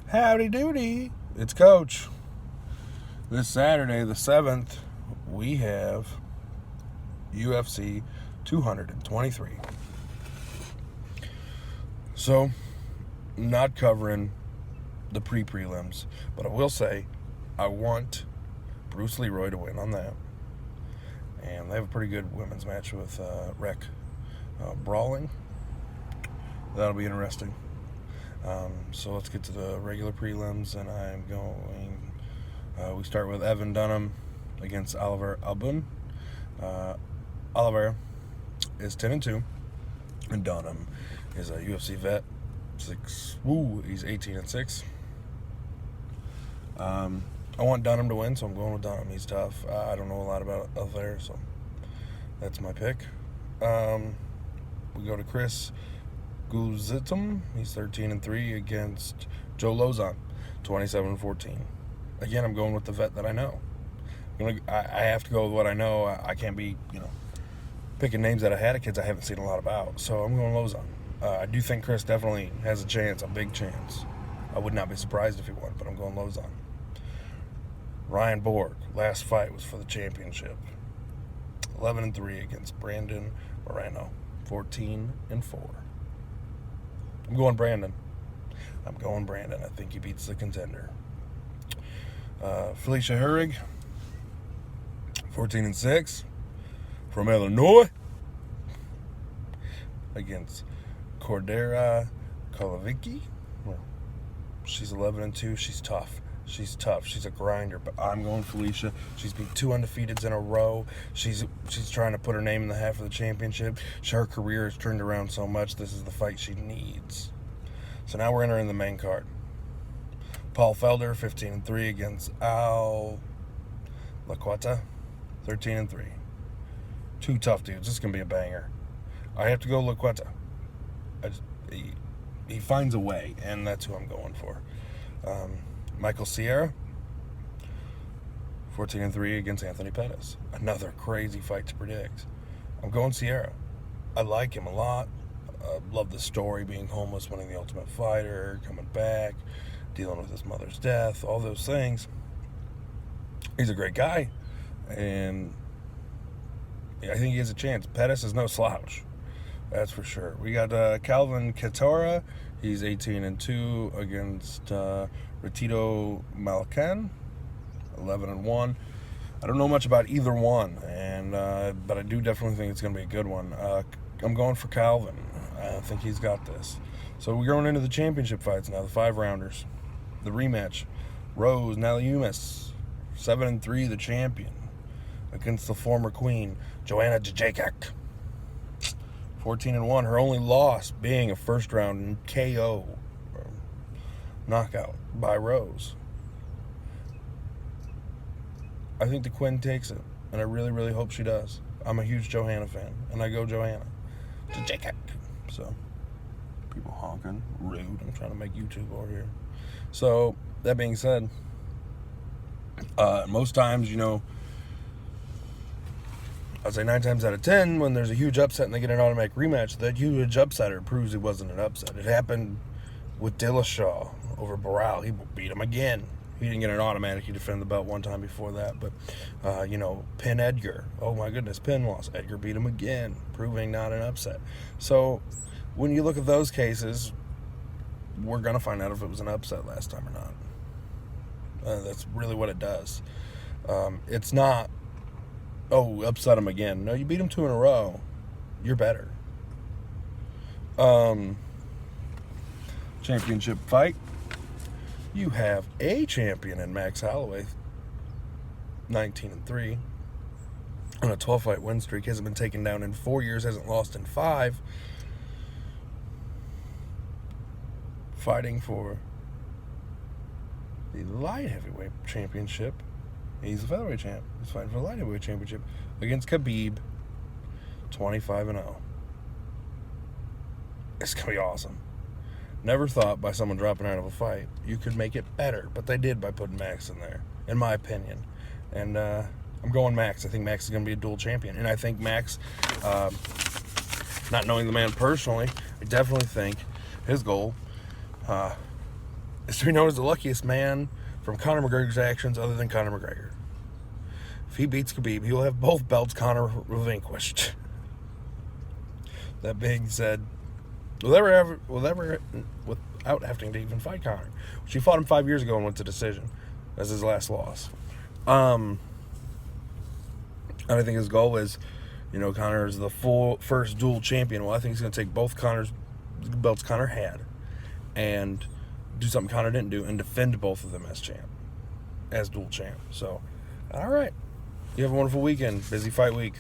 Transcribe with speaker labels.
Speaker 1: Howdy doody, it's Coach. This Saturday, the 7th, we have UFC 223. So, not covering the pre-prelims, but I will say I want Bruce Leroy to win on that. And they have a pretty good women's match with Rec Brawling. That'll be interesting. So let's get to the regular prelims, and I'm going. We start with Evan Dunham against Oliver Albun. Oliver is 10-2, and Dunham is a UFC vet. He's 18-6. I want Dunham to win, so I'm going with Dunham. He's tough. I don't know a lot about Oliver, so that's my pick. We go to Chris Guzitum. He's 13-3 against Joe Lozon, 27-14. Again, I'm going with the vet that I know. I have to go with what I know. I can't be, picking names that I had of kids I haven't seen a lot about. So I'm going Lozon. I do think Chris definitely has a chance, a big chance. I would not be surprised if he won, but I'm going Lozon. Ryan Borg, last fight was for the championship. 11-3 against Brandon Moreno, 14-4. I'm going Brandon. I think he beats the contender. Felicia Herrig, 14-6 from Illinois against Cordera Kolovicki. Well, she's 11-2. She's tough. She's a grinder, but I'm going Felicia. She's beat 2 undefeateds in a row. She's trying to put her name in the hat for the championship. Her career has turned around so much. This is the fight she needs. So now we're entering the main card. Paul Felder, 15-3 against Al Laquata, 13-3. Two tough dudes. This is going to be a banger. I have to go Laquata. He finds a way, and that's who I'm going for. Michael Sierra, 14-3 against Anthony Pettis. Another crazy fight to predict. I'm going Sierra. I like him a lot. Love the story, being homeless, winning the Ultimate Fighter, coming back, dealing with his mother's death, all those things. He's a great guy, and I think he has a chance. Pettis is no slouch, that's for sure. We got Calvin Katara. He's 18-2 against Retito Malcan, 11-1. I don't know much about either one, but I do definitely think it's going to be a good one. I'm going for Calvin. I think he's got this. So we're going into the championship fights now, the 5-rounders. The rematch. Rose Namajunas, 7-3, the champion, against the former queen, Joanna Jędrzejczyk, 14-1. Her only loss being a first-round KO, knockout by Rose. I think the Quinn takes it, and I really, really hope she does. I'm a huge Joanna fan, and I go Joanna Jędrzejczyk. So, people honking, rude. I'm trying to make YouTube over here. So, that being said, most times, I'd say 9 times out of 10, when there's a huge upset and they get an automatic rematch, that huge upsetter proves it wasn't an upset. It happened with Dillashaw over Barral. He beat him again. He didn't get an automatic. He defended the belt one time before that. But, Penn Edgar. Oh, my goodness. Penn lost. Edgar beat him again, proving not an upset. So, when you look at those cases, we're going to find out if it was an upset last time or not. That's really what it does. It's not, upset him again. No, you beat him 2 in a row. You're better. Championship fight. You have a champion in Max Holloway, 19-3, on a 12-fight win streak. Hasn't been taken down in 4 years. Hasn't lost in 5. Fighting for the light heavyweight championship. He's a featherweight champ. He's fighting for the light heavyweight championship against Khabib, 25-0. It's going to be awesome. Never thought by someone dropping out of a fight you could make it better, but they did by putting Max in there, in my opinion. And I'm going Max. I think Max is going to be a dual champion. And I think Max, not knowing the man personally, I definitely think his goal is to be known as the luckiest man from Conor McGregor's actions other than Conor McGregor. If he beats Khabib, he will have both belts Conor relinquished. That being said, without having to even fight Conor, which he fought him 5 years ago and went to decision as his last loss. And I think his goal is, Conor is the first dual champion. Well, I think he's going to take both Conor's belts Conor had and do something Conor didn't do and defend both of them as dual champ. So, all right. You have a wonderful weekend. Busy fight week.